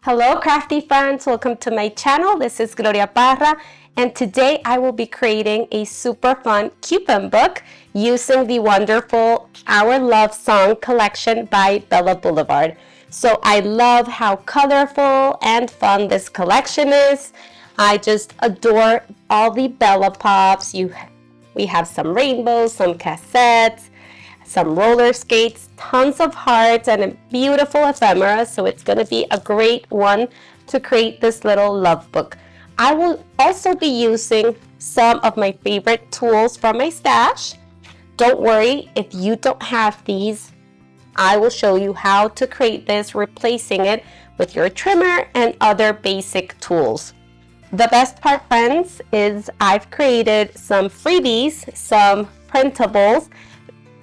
Hello crafty friends, welcome to my channel. This is Gloria Parra and today I will be creating a super fun coupon book using the wonderful Our Love Song collection by Blvd. So I love how colorful and fun this collection is. I just adore all the Bella Pops. We have some rainbows, some cassettes, some roller skates, tons of hearts, and a beautiful ephemera. So it's going to be a great one to create this little love book. I will also be using some of my favorite tools from my stash. Don't worry, if you don't have these, I will show you how to create this, replacing it with your trimmer and other basic tools. The best part, friends, is I've created some freebies, some printables,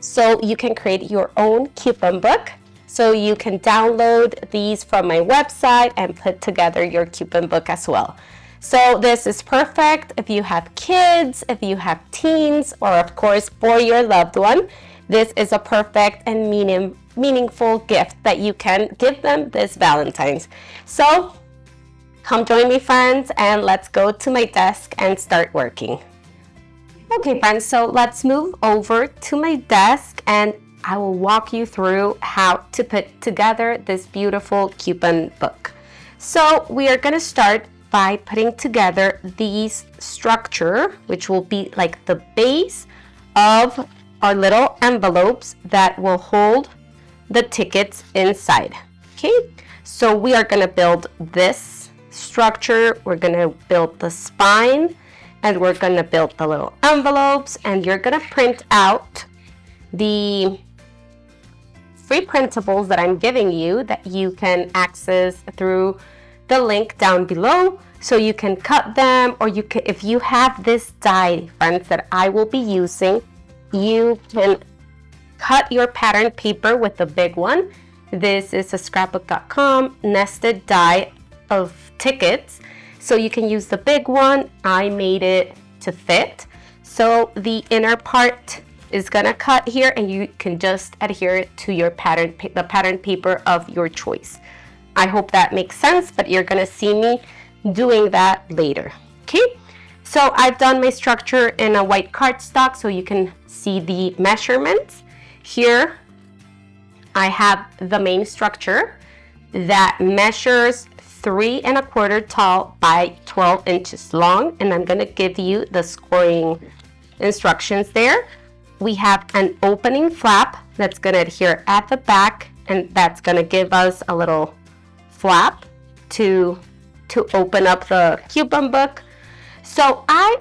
so you can create your own coupon book. So you can download these from my website and put together your coupon book as well. So this is perfect if you have kids, if you have teens, or of course for your loved one. This is a perfect and meaningful gift that you can give them this Valentine's. So come join me, friends, and let's go to my desk and start working. Okay, friends, so let's move over to my desk and I will walk you through how to put together this beautiful coupon book. So we are going to start by putting together these structure, which will be like the base of our little envelopes that will hold the tickets inside. Okay, so we are going to build this structure. We're going to build the spine. And we're going to build the little envelopes, and you're going to print out the free printables that I'm giving you that you can access through the link down below. So you can cut them, or you can, if you have this die, friends, that I will be using, you can cut your pattern paper with the big one. This is a scrapbook.com nested die of tickets. So you can use the big one. I made it to fit. So the inner part is gonna cut here, and you can just adhere it to your the pattern paper of your choice. I hope that makes sense, but you're gonna see me doing that later. Okay, so I've done my structure in a white cardstock so you can see the measurements. Here I have the main structure that measures 3 1/4 tall by 12 inches long, and I'm going to give you the scoring instructions there. We have an opening flap that's going to adhere at the back, and that's going to give us a little flap to open up the coupon book. So I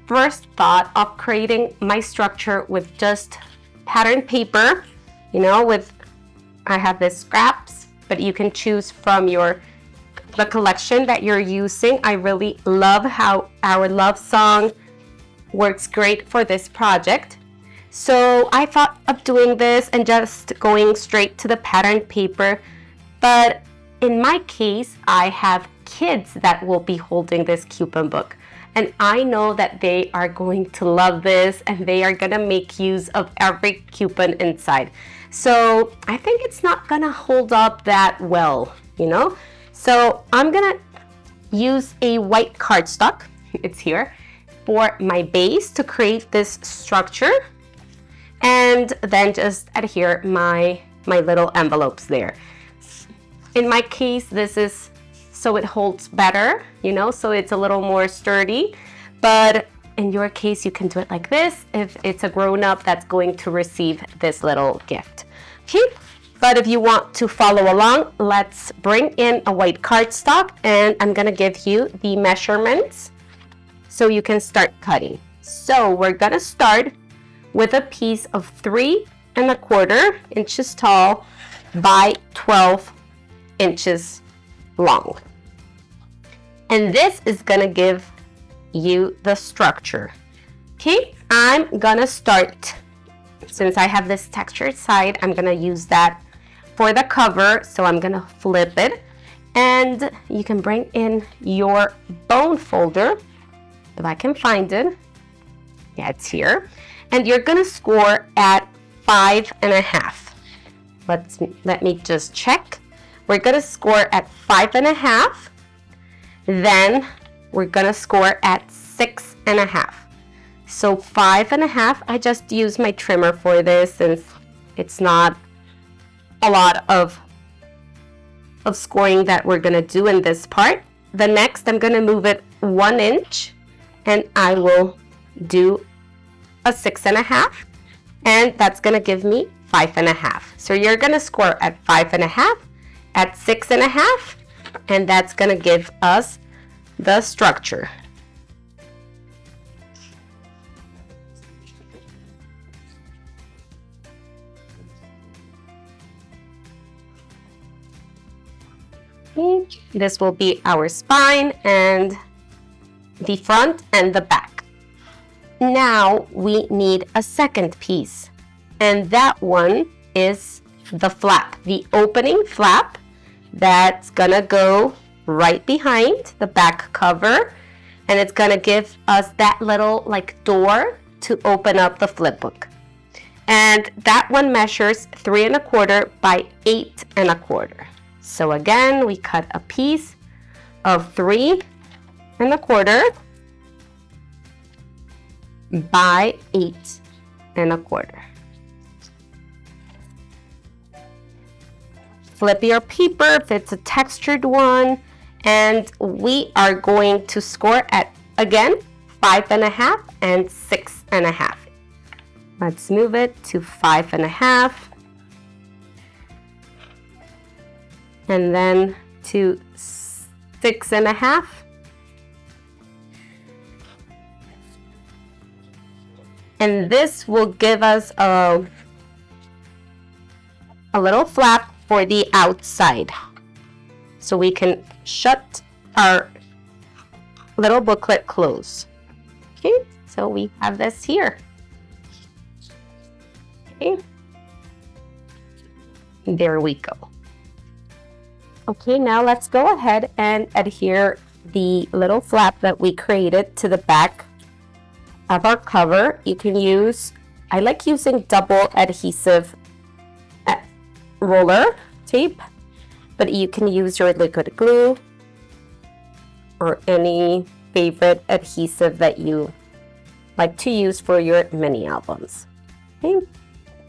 first thought of creating my structure with just pattern paper, I have this scraps, but you can choose from the collection that you're using. I really love how Our Love Song works great for this project. So I thought of doing this and just going straight to the pattern paper. But in my case, I have kids that will be holding this coupon book. And I know that they are going to love this and they are gonna make use of every coupon inside. So I think it's not gonna hold up that well, So I'm gonna use a white cardstock, it's here, for my base to create this structure, and then just adhere my little envelopes there. In my case, this is so it holds better, so it's a little more sturdy, but in your case, you can do it like this if it's a grown-up that's going to receive this little gift. Okay. But if you want to follow along, let's bring in a white cardstock, and I'm gonna give you the measurements so you can start cutting. So we're gonna start with a piece of 3 1/4 inches tall by 12 inches long. And this is gonna give you the structure. Okay, I'm gonna start, since I have this textured side, I'm gonna use that for the cover, so I'm gonna flip it, and you can bring in your bone folder, if I can find it. Yeah, it's here. And you're gonna score at 5 1/2. Let me just check. we're gonna score at 5.5. Then we're gonna score at 6.5. So 5.5, I just use my trimmer for this since it's not a lot of scoring that we're gonna do in this part. The next, I'm gonna move it 1 inch and I will do a 6.5, and that's gonna give me 5.5. So you're gonna score at 5.5, at 6.5, and that's gonna give us the structure. This will be our spine and the front and the back. Now we need a second piece, and that one is the flap, the opening flap that's gonna go right behind the back cover, and it's gonna give us that little like door to open up the flip book. And that one measures 3.25 by 8.25. So again, we cut a piece of 3.25 by 8.25. Flip your paper if it's a textured one, and we are going to score at, again, 5.5 and 6.5. Let's move it to 5.5. And then to 6.5. And this will give us a little flap for the outside. So we can shut our little booklet close. Okay, so we have this here. Okay, there we go. Okay, now let's go ahead and adhere the little flap that we created to the back of our cover. You can use, I like using double adhesive roller tape, but you can use your liquid glue or any favorite adhesive that you like to use for your mini albums. Okay,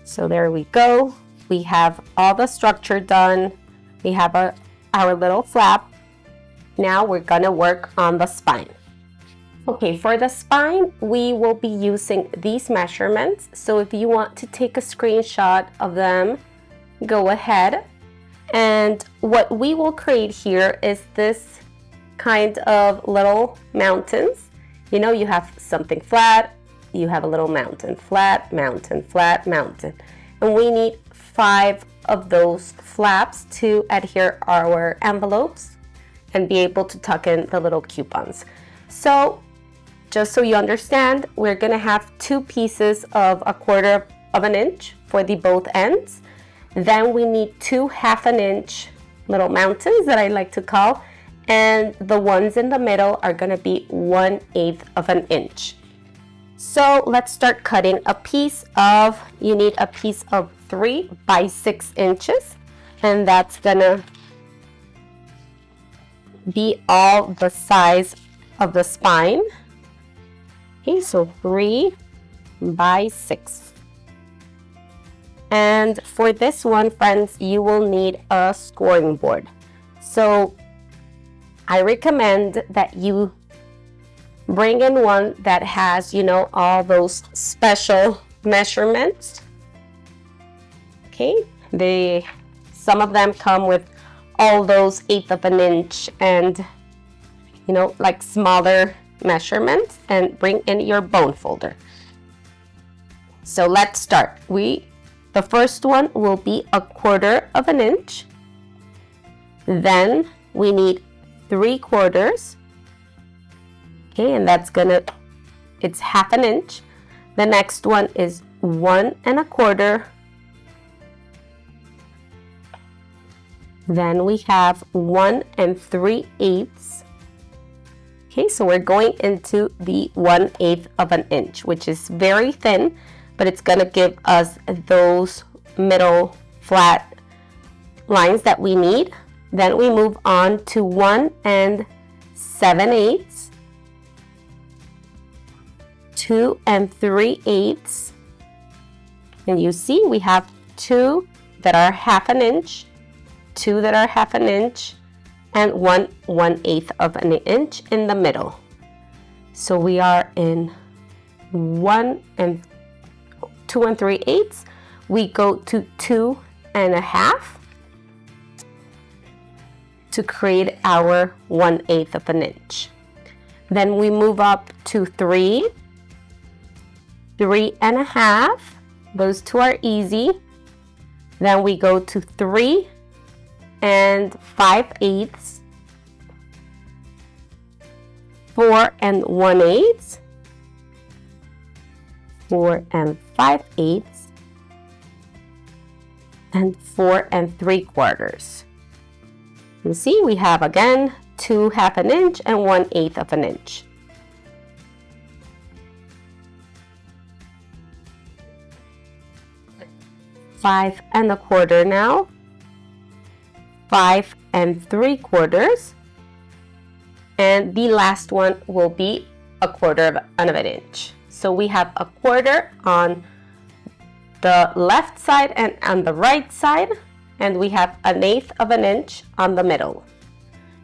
so there we go. We have all the structure done. We have our little flap. Now we're gonna work on the spine. Okay, for the spine, we will be using these measurements. So if you want to take a screenshot of them, go ahead. And what we will create here is this kind of little mountains. You know, you have something flat, you have a little mountain, flat, mountain, flat, mountain. And we need 5 of those flaps to adhere our envelopes and be able to tuck in the little coupons. So just so you understand, we're gonna have 2 pieces of 1/4 of an inch for the both ends. Then we need 2 1/2 inch little mountains that I like to call, and the ones in the middle are gonna be 1/8 of an inch. So let's start cutting a piece of, you need a piece of 3 by 6 inches, and that's gonna be all the size of the spine. Okay, so 3 by 6. And for this one, friends, you will need a scoring board. So I recommend that you bring in one that has, you know, all those special measurements. Okay, some of them come with all those 1/8 of an inch and, you know, like smaller measurements, and bring in your bone folder. So let's start. The first one will be 1/4 of an inch. Then we need 3/4. Okay, and it's 1/2 inch. The next one is 1 1/4. Then we have 1 3/8. Okay, so we're going into the 1/8 of an inch, which is very thin, but it's gonna give us those middle flat lines that we need Then we move on to 1 7/8, 2 3/8, and you see we have 2 that are 1/2 inch, 2 that are 1/2 inch, and 1 1/8 of an inch in the middle. So we are in 2 3/8. We go to 2 1/2 to create our 1/8 of an inch. Then we move up to 3, 3 1/2. Those two are easy. Then we go to 3 5/8, 4 1/8, 4 5/8, and 4 3/4. You see, we have again 2 1/2 inch and 1/8 of an inch. Five 1/4 now, 5 3/4, and the last one will be 1/4 of an inch. So we have 1/4 on the left side and on the right side, and we have 1/8 of an inch on the middle.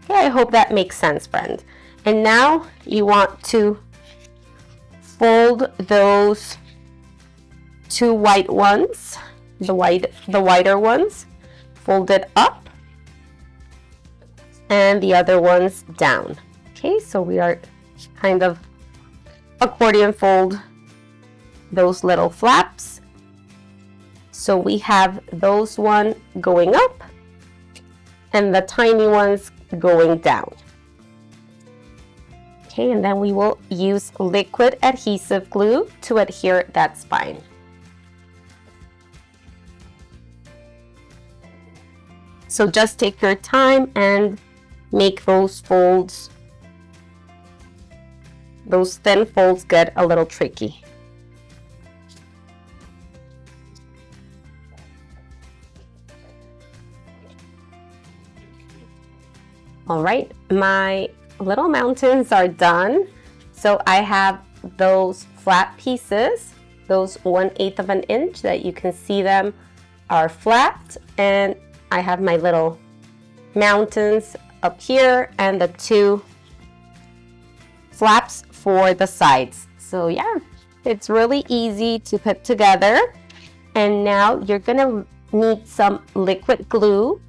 Okay, I hope that makes sense, friend. And now you want to fold those 2 white ones, the wider ones, fold it up, and the other ones down. Okay, so we are kind of accordion fold those little flaps. So we have those one going up and the tiny ones going down. Okay, and then we will use liquid adhesive glue to adhere that spine. So just take your time and make those folds, those thin folds, get a little tricky. All right, my little mountains are done. So I have those flat pieces, those 1/8 of an inch that you can see them are flat, and I have my little mountains up here and the 2 flaps for the sides. So yeah, it's really easy to put together. And now you're gonna need some liquid glue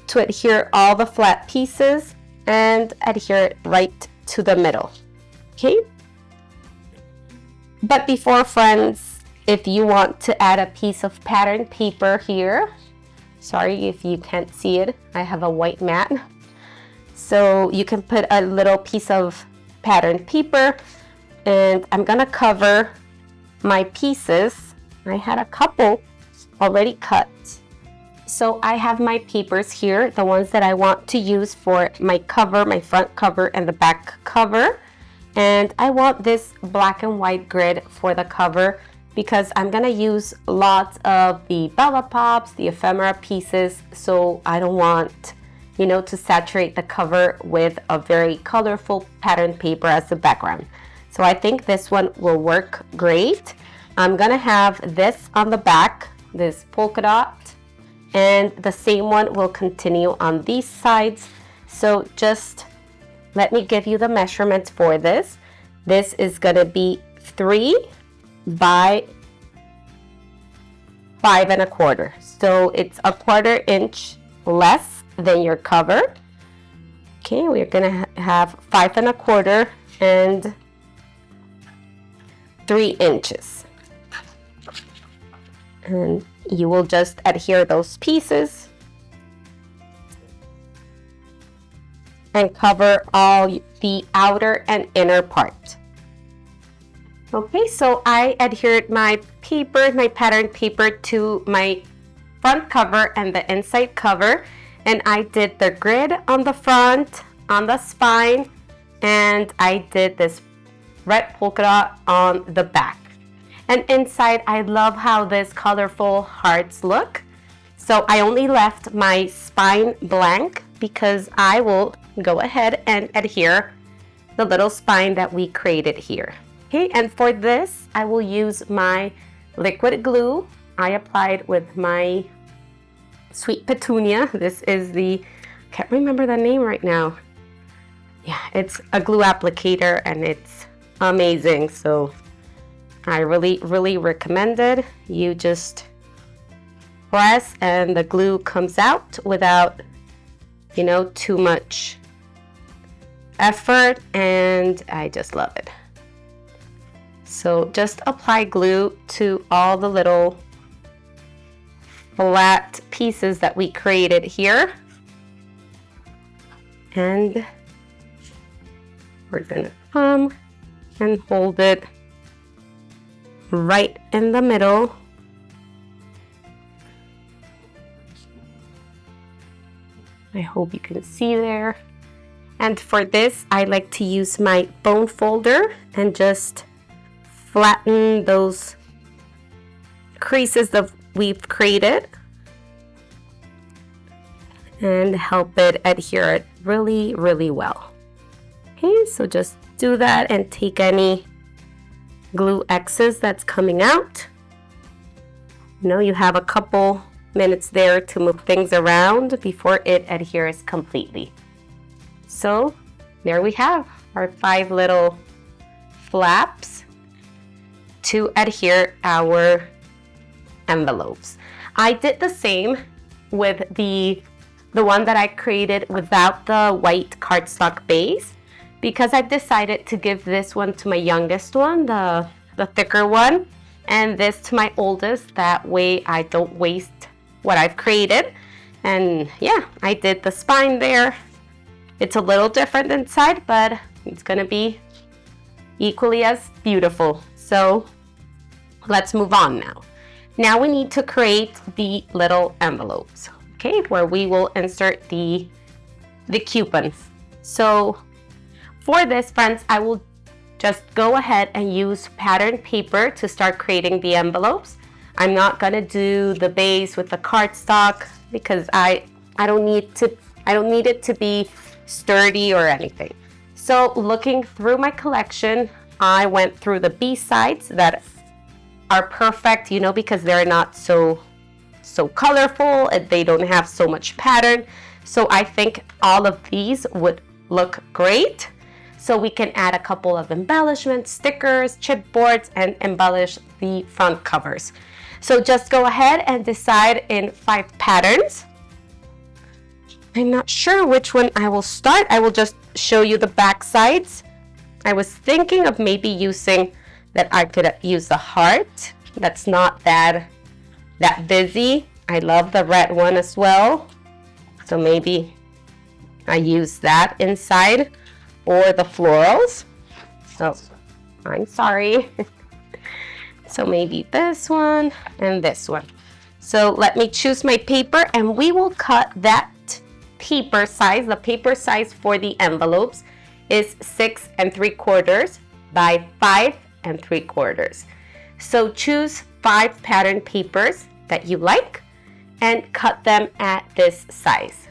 to adhere all the flat pieces and adhere it right to the middle. Okay? But before, friends, if you want to add a piece of pattern paper here, sorry if you can't see it, I have a white mat. So you can put a little piece of pattern paper, and I'm gonna cover my pieces. I had a couple already cut. So I have my papers here, the ones that I want to use for my cover, my front cover and the back cover. And I want this black and white grid for the cover because I'm gonna use lots of the Bella Pops, the ephemera pieces, so I don't want, you know, to saturate the cover with a very colorful pattern paper as the background. So I think this one will work great. I'm gonna have this on the back, this polka dot, and the same one will continue on these sides. So just let me give you the measurements for this. This is gonna be 3 by 5 1/4. So it's 1/4 inch less than your cover. Okay, we're gonna have 5 1/4 and 3 inches. And you will just adhere those pieces and cover all the outer and inner part. Okay, so I adhered my paper, my pattern paper to my front cover and the inside cover, and I did the grid on the front, on the spine, and I did this red polka dot on the back. And inside, I love how this colorful hearts look. So I only left my spine blank because I will go ahead and adhere the little spine that we created here. Okay, and for this, I will use my liquid glue. I applied with my Sweet Petunia. This is the, can't remember the name right now. Yeah, it's a glue applicator and it's amazing. So I really recommend it. You just press and the glue comes out without, you know, too much effort, and I just love it. So just apply glue to all the little flat pieces that we created here. And we're gonna come and hold it right in the middle. I hope you can see there. And for this, I like to use my bone folder and just flatten those creases that we've created and help it adhere really well. Okay, so just do that and take any glue excess that's coming out. You know, you have a couple minutes there to move things around before it adheres completely. So there we have our 5 little flaps to adhere our envelopes. I did the same with the one that I created without the white cardstock base, because I decided to give this one to my youngest one, the thicker one, and this to my oldest. That way I don't waste what I've created. And yeah, I did the spine there. It's a little different inside, but it's gonna be equally as beautiful. So let's move on now. Now we need to create the little envelopes, okay, where we will insert the coupons. So for this, friends, I will just go ahead and use pattern paper to start creating the envelopes. I'm not gonna do the base with the cardstock because I don't need it to be sturdy or anything. So looking through my collection, I went through the B-sides that are perfect, you know, because they're not so colorful and they don't have so much pattern. So I think all of these would look great. So we can add a couple of embellishments, stickers, chipboards, and embellish the front covers. So just go ahead and decide in 5 patterns. I'm not sure which one I will start. I will just show you the back sides. I was thinking of maybe using that I could use the heart. That's not that busy. I love the red one as well. So maybe I use that inside, or the florals. So I'm sorry. So maybe this one and this one. So let me choose my paper and we will cut that paper size. The paper size for the envelopes is 6 3/4 by 5 3/4. So choose 5 pattern papers that you like and cut them at this size.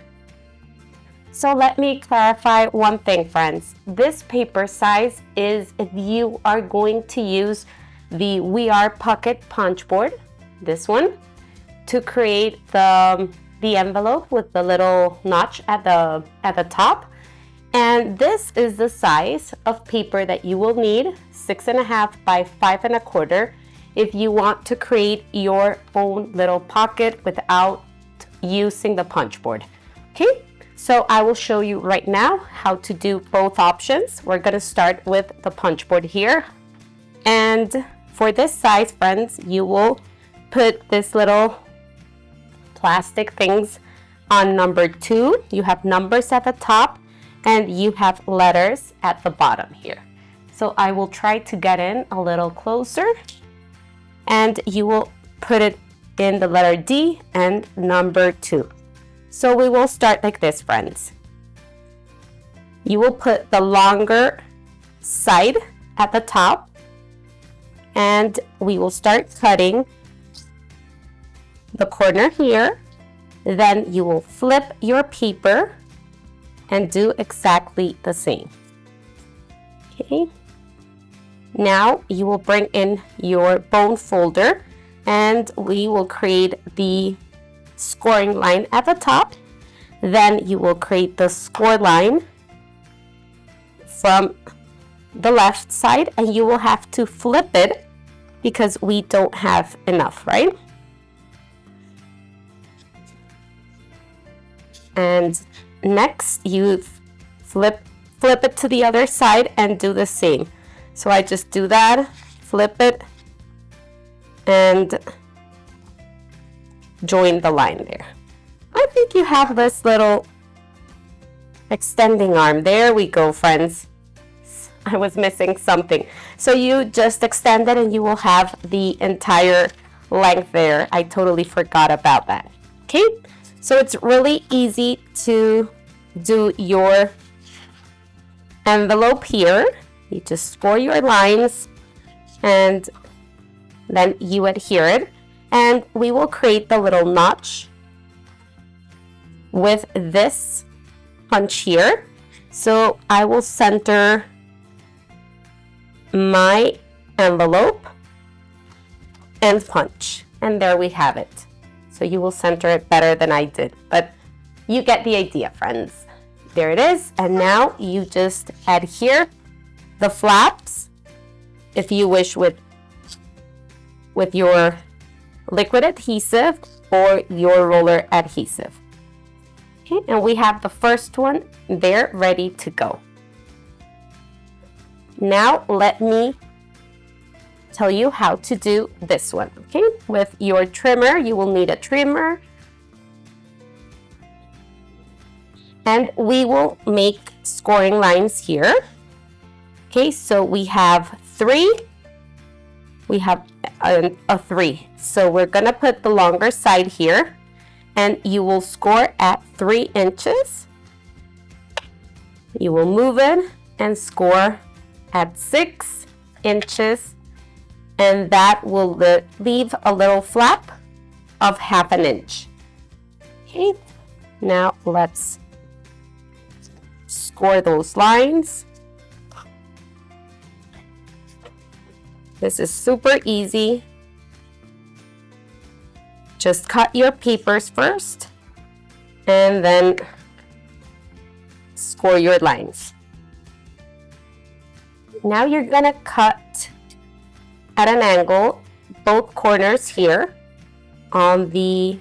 So let me clarify one thing, friends. This paper size is if you are going to use the We Are Pocket Punch Board, this one, to create the envelope with the little notch at the top. And this is the size of paper that you will need, 6 1/2 by 5 1/4, if you want to create your own little pocket without using the punch board. Okay, so I will show you right now how to do both options. We're gonna start with the punch board here. And for this size, friends, you will put this little plastic things on number 2. You have numbers at the top and you have letters at the bottom here. So I will try to get in a little closer, and you will put it in the letter D and number 2. So we will start like this, friends. You will put the longer side at the top, and we will start cutting the corner here. Then you will flip your paper and do exactly the same. Okay. Now you will bring in your bone folder and we will create the scoring line at the top. Then you will create the score line from the left side and you will have to flip it because we don't have enough, right? And next you flip it to the other side and do the same. So I just do that, flip it, and join the line there. I think you have this little extending arm. There we go, friends. I was missing something. So you just extend it and you will have the entire length there. I totally forgot about that. Okay, so it's really easy to do your envelope here. You just score your lines and then you adhere it. And we will create the little notch with this punch here. So I will center my envelope and punch. And there we have it. So you will center it better than I did, but you get the idea, friends. There it is. And now you just adhere the flaps, if you wish, with your liquid adhesive or your roller adhesive. Okay, and we have the first one there ready to go. Now let me tell you how to do this one. Okay, with your trimmer, you will need a trimmer. And we will make scoring lines here. Okay, so we have 3. We have a 3. So we're gonna put the longer side here and you will score at 3 inches. You will move it and score at 6 inches, and that will leave a little flap of 1/2 inch. Okay, now let's score those lines. This is super easy. Just cut your papers first and then score your lines. Now you're gonna cut at an angle both corners here on the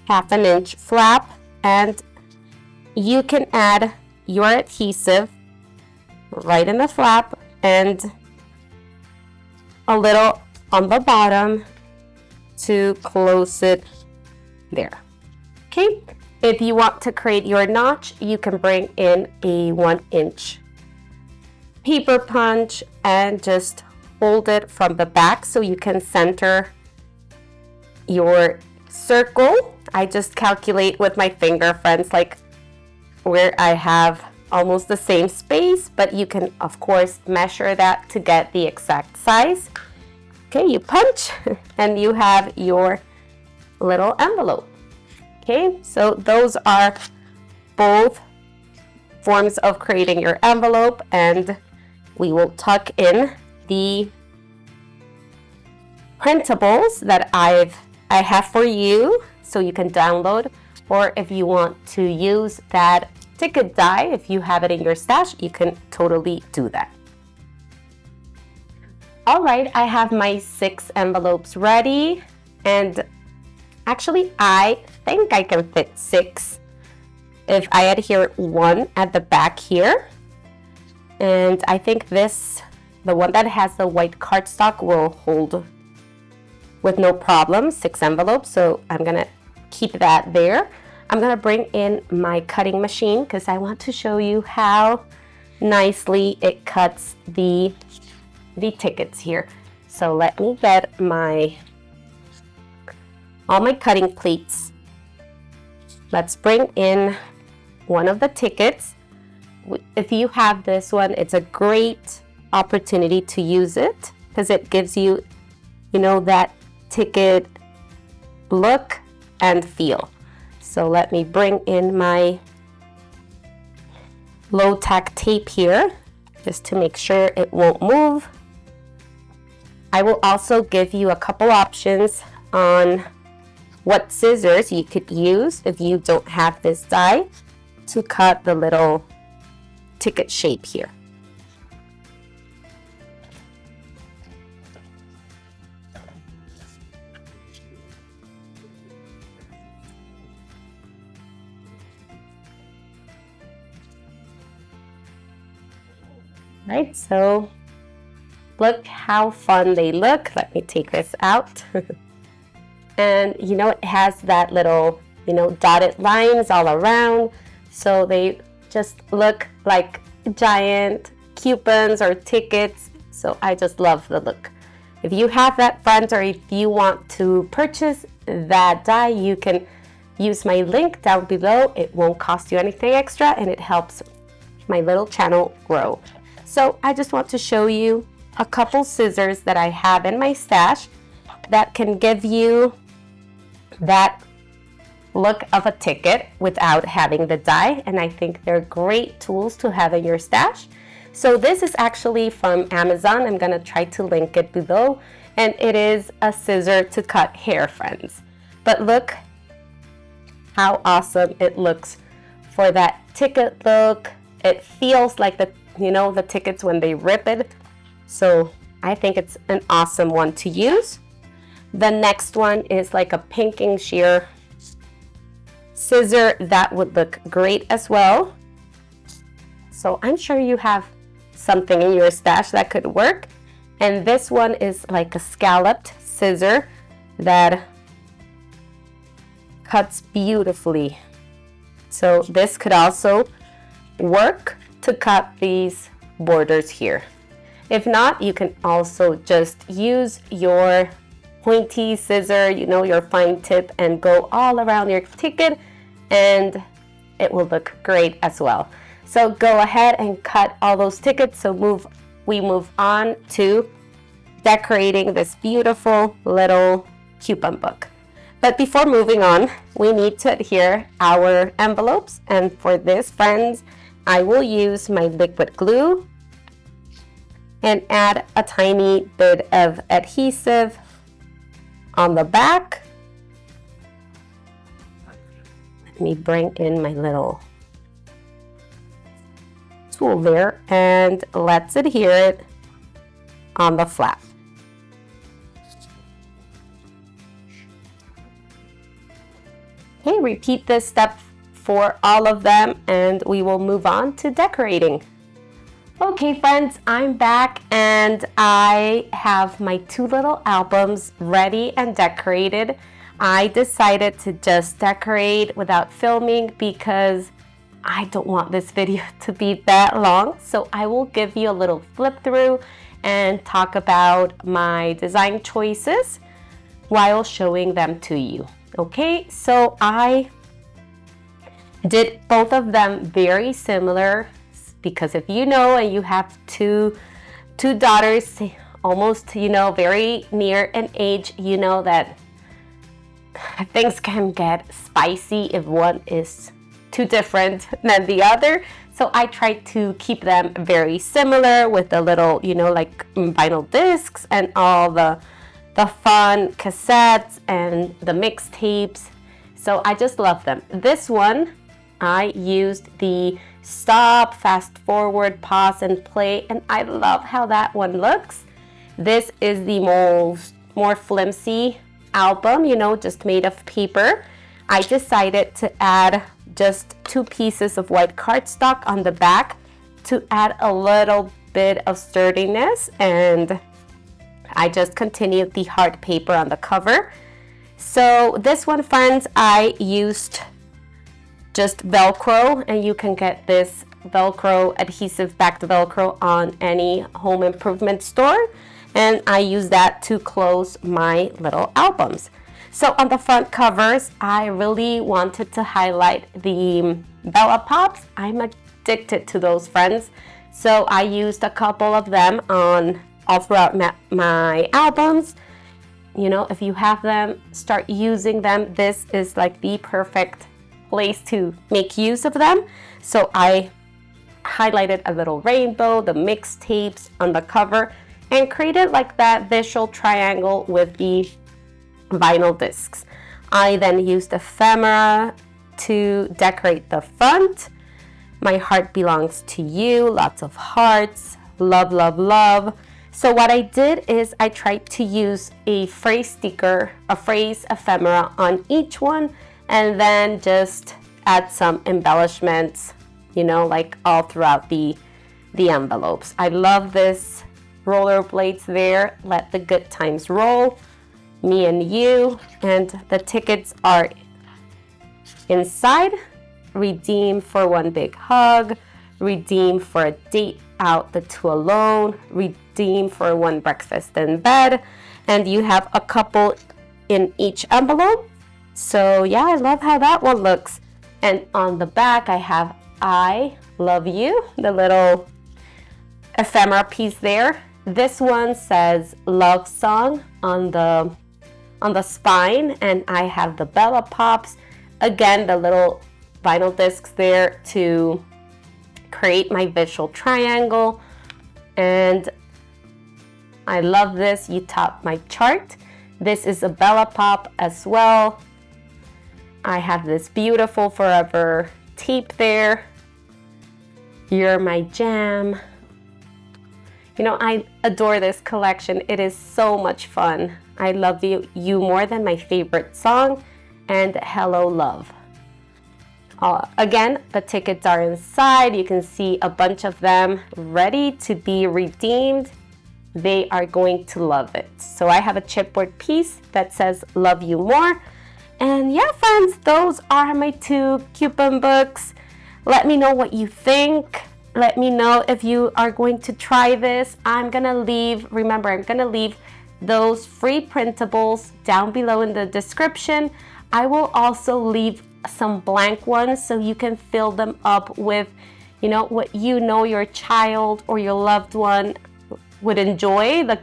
1/2 inch flap, and you can add your adhesive right in the flap and a little on the bottom to close it there. Okay, if you want to create your notch, you can bring in a 1 inch paper punch and just hold it from the back so you can center your circle. I just calculate with my finger, friends, like where I have almost the same space, but you can of course measure that to get the exact size. Okay, you punch and you have your little envelope. Okay, so those are both forms of creating your envelope, and we will tuck in the printables that I have for you so you can download, or if you want to use that ticket die, if you have it in your stash, you can totally do that. All right, I have my 6 envelopes ready, and actually I think I can fit 6 if I adhere 1 at the back here. And I think the one that has the white cardstock will hold with no problem 6 envelopes, so I'm gonna keep that there. I'm gonna bring in my cutting machine because I want to show you how nicely it cuts the tickets here. So let me get all my cutting plates. Let's bring in one of the tickets. If you have this one, it's a great opportunity to use it because it gives you, that ticket look and feel. So let me bring in my low tack tape here, just to make sure it won't move. I will also give you a couple options on what scissors you could use if you don't have this die to cut the little ticket shape here. Right, so look how fun they look. Let me take this out. And you know, it has that little, you know, dotted lines all around. So they just look like giant coupons or tickets. So I just love the look. If you have that, friends, or if you want to purchase that die, you can use my link down below. It won't cost you anything extra and it helps my little channel grow. So I just want to show you a couple scissors that I have in my stash that can give you that look of a ticket without having the die, and I think they're great tools to have in your stash. So this is actually from Amazon. I'm gonna try to link it below, and it is a scissor to cut hair, friends. But look how awesome it looks for that ticket look. It feels like the, you know, the tickets when they rip it. So I think it's an awesome one to use. The next one is like a pinking shear scissor that would look great as well. So I'm sure you have something in your stash that could work. And this one is like a scalloped scissor that cuts beautifully. So this could also work to cut these borders here. If not, you can also just use your pointy scissor, you know, your fine tip, and go all around your ticket, and it will look great as well. So go ahead and cut all those tickets. So we move on to decorating this beautiful little coupon book. But before moving on, we need to adhere our envelopes, and for this, friends, I will use my liquid glue and add a tiny bit of adhesive on the back. Let me bring in my little tool there, and let's adhere it on the flap. Okay, repeat this step for all of them, and we will move on to decorating. Okay, friends, I'm back, and I have my two little albums ready and decorated. I decided to just decorate without filming because I don't want this video to be that long. So I will give you a little flip through and talk about my design choices while showing them to you. Okay, so I did both of them very similar, because if you know and you have two daughters, almost, you know, very near in age, you know that things can get spicy if one is too different than the other. So I tried to keep them very similar with the little, you know, like vinyl discs and all the fun cassettes and the mixtapes. So I just love them. This one, I used the stop, fast forward, pause, and play, and I love how that one looks. This is the more flimsy album, you know, just made of paper. I decided to add just 2 pieces of white cardstock on the back to add a little bit of sturdiness, and I just continued the hard paper on the cover. So this one, friends, I used just Velcro, and you can get this Velcro adhesive backed Velcro on any home improvement store, and I use that to close my little albums. So on the front covers, I really wanted to highlight the Bella Pops. I'm addicted to those, friends. So I used a couple of them on all throughout my albums. You know, if you have them, start using them. This is like the perfect place to make use of them. So I highlighted a little rainbow, the mixtapes on the cover, and created like that visual triangle with the vinyl discs. I then used ephemera to decorate the front. My heart belongs to you, lots of hearts, love, love, love. So what I did is I tried to use a phrase sticker, a phrase ephemera on each one, and then just add some embellishments, you know, like all throughout the envelopes. I love this rollerblades there, let the good times roll, me and you, and the tickets are inside. Redeem for one big hug, redeem for a date out, the two alone, redeem for one breakfast in bed, and you have a couple in each envelope. So yeah, I love how that one looks. And on the back I have I love you, the little ephemera piece there. This one says love song on the spine, and I have the Bella Pops, again the little vinyl discs there to create my visual triangle. And I love this, you top my chart. This is a Bella Pop as well. I have this beautiful forever tape there. You're my jam. You know, I adore this collection. It is so much fun. I love you more than my favorite song, and hello love. Again, the tickets are inside. You can see a bunch of them ready to be redeemed. They are going to love it. So I have a chipboard piece that says love you more. And yeah, friends, those are my two coupon books. Let me know what you think. Let me know if you are going to try this. I'm gonna leave those free printables down below in the description. I will also leave some blank ones so you can fill them up with, you know, what you know your child or your loved one would enjoy, the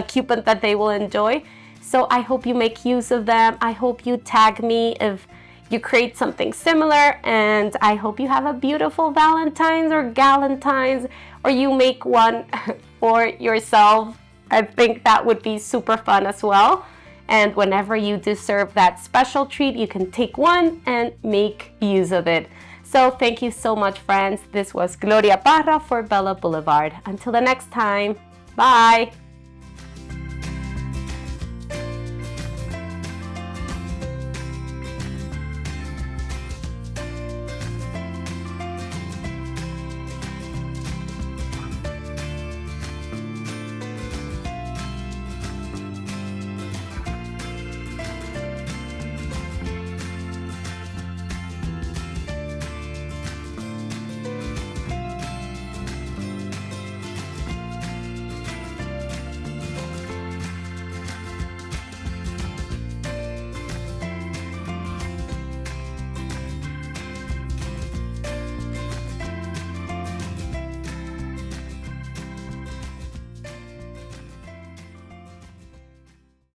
coupon that they will enjoy. So I hope you make use of them. I hope you tag me if you create something similar, and I hope you have a beautiful Valentine's or Galentine's, or you make one for yourself. I think that would be super fun as well. And whenever you deserve that special treat, you can take one and make use of it. So thank you so much, friends. This was Gloria Parra for Bella Boulevard. Until the next time, bye.